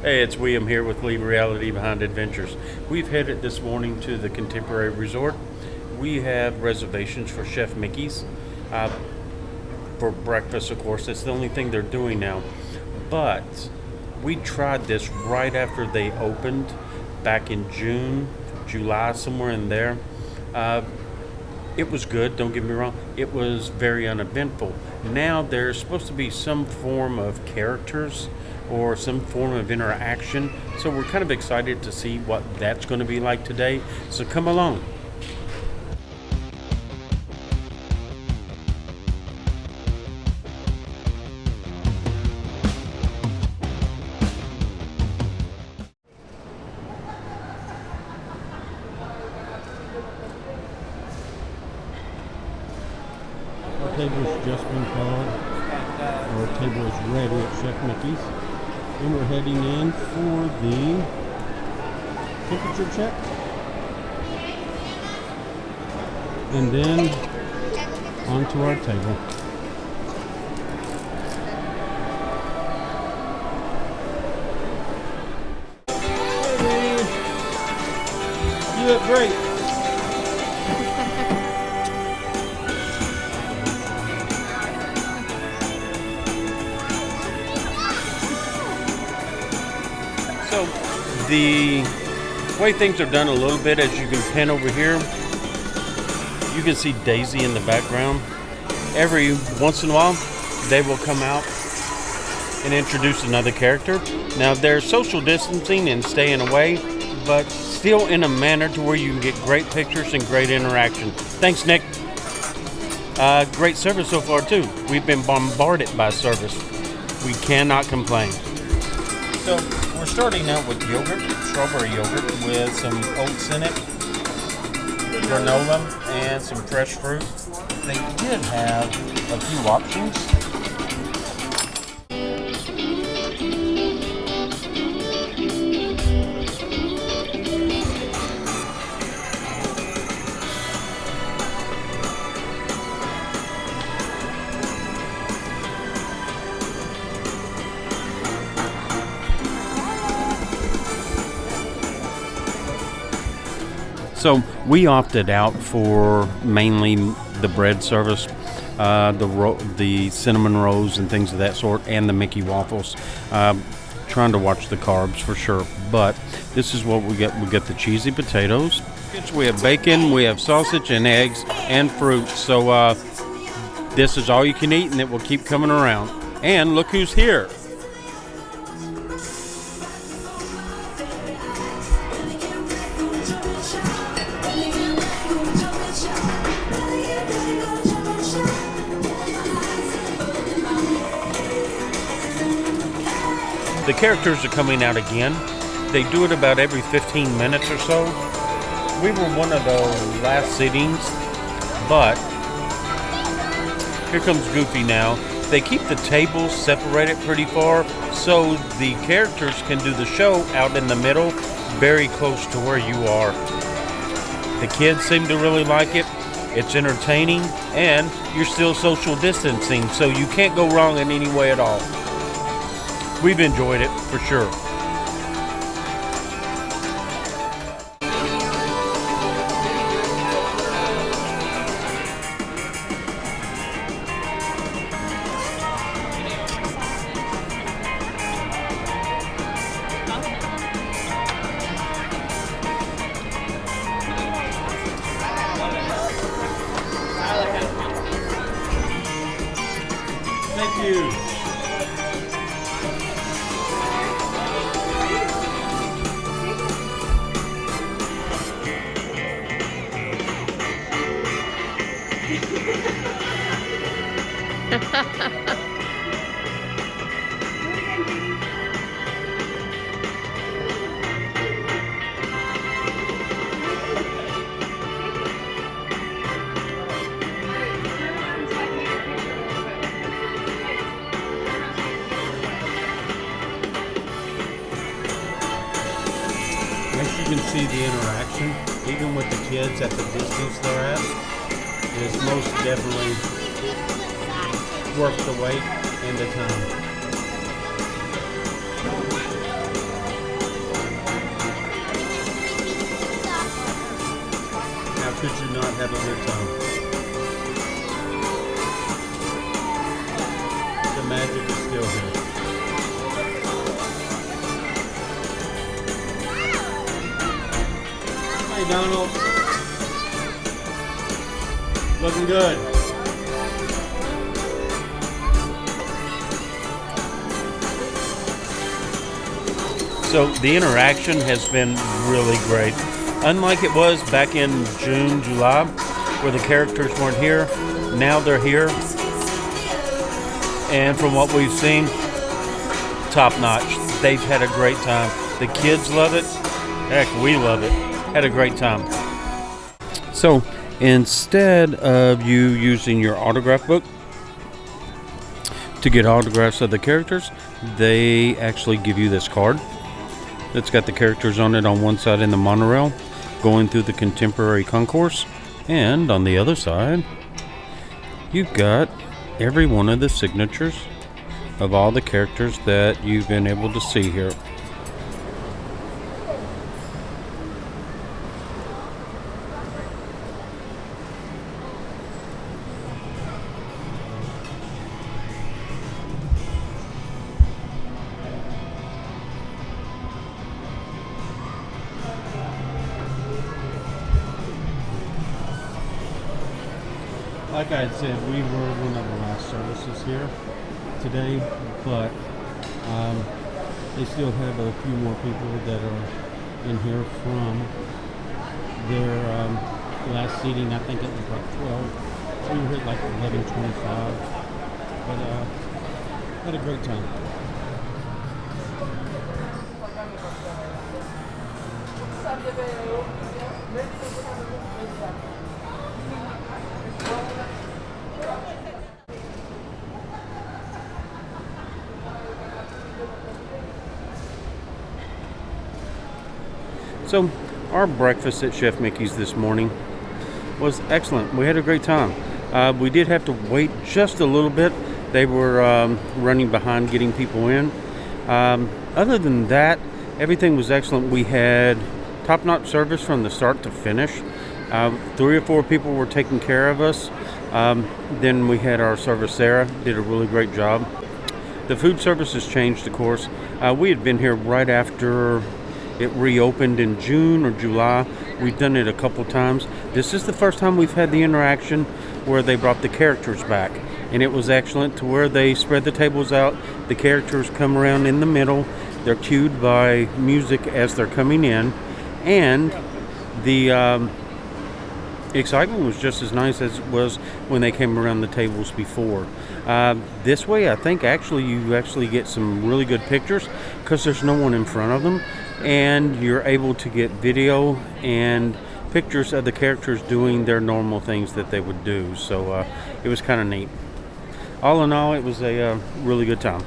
Hey, it's William here with Leave Reality Behind Adventures. We've headed this morning to the Contemporary Resort. We have reservations for Chef Mickey's uh, for breakfast, of course. That's the only thing they're doing now. But we tried this right after they opened back in June, July, somewhere in there. Uh, it was good, don't get me wrong. It was very uneventful. Now there's supposed to be some form of characters or some form of interaction. So we're kind of excited to see what that's going to be like today. So come along. Our table's just been called. Our table is ready at Chef Mickey's. And we're heading in for the temperature check. And then onto our table. Hey, Minnie. You look great. So the way things are done a little bit, as you can pan over here, you can see Daisy in the background. Every once in a while, they will come out and introduce another character. Now they're social distancing and staying away, but still in a manner to where you can get great pictures and great interaction. Thanks, Nick. Great service so far too. We've been bombarded by service. We cannot complain. So we're starting out with yogurt, strawberry yogurt with some oats in it, granola, and some fresh fruit. They did have a few options. So we opted out for mainly the bread service, the cinnamon rolls and things of that sort, and the Mickey waffles. Trying to watch the carbs for sure, but this is what we get. We get the cheesy potatoes. We have bacon, we have sausage and eggs and fruit. So this is all you can eat, and it will keep coming around. And look who's here. The characters are coming out again. They do it about every 15 minutes or so. We were one of the last sittings, but here comes Goofy now. They keep the tables separated pretty far so the characters can do the show out in the middle, very close to where you are. The kids seem to really like it. It's entertaining, and you're still social distancing, so you can't go wrong in any way at all. We've enjoyed it for sure. Thank you. As you can see, the interaction, even with the kids at the distance they're at, is most definitely worth the wait and the time. had a good time. The magic is still here. Hey, Donald. Looking good. So the interaction has been really great. Unlike it was back in June, July, where the characters weren't here, now they're here. And from what we've seen, top notch. They've had a great time. The kids love it. Heck, we love it. Had a great time. So instead of you using your autograph book to get autographs of the characters, they actually give you this card. It's got the characters on it on one side in the monorail going through the contemporary concourse, and on the other side you've got every one of the signatures of all the characters that you've been able to see here. Like I had said, we were one of the last services here today, but they still have a few more people that are in here from their last seating. I think it was like 12. We were here at like 11:25, but had a great time. So, our breakfast at Chef Mickey's this morning was excellent. We had a great time. We did have to wait just a little bit. They were running behind getting people in. Other than that, everything was excellent. We had top-notch service from the start to finish. 3 or 4 people were taking care of us. Then we had our service, Sarah, did a really great job. The food service has changed, of course. We had been here right after it reopened in June or July. We've done it a couple times. This is the first time we've had the interaction where they brought the characters back. And it was excellent to where they spread the tables out. The characters come around in the middle. They're cued by music as they're coming in. And the excitement was just as nice as it was when they came around the tables before. This way, I think you actually get some really good pictures because there's no one in front of them. And you're able to get video and pictures of the characters doing their normal things that they would do. So it was kind of neat. All in all, it was a really good time.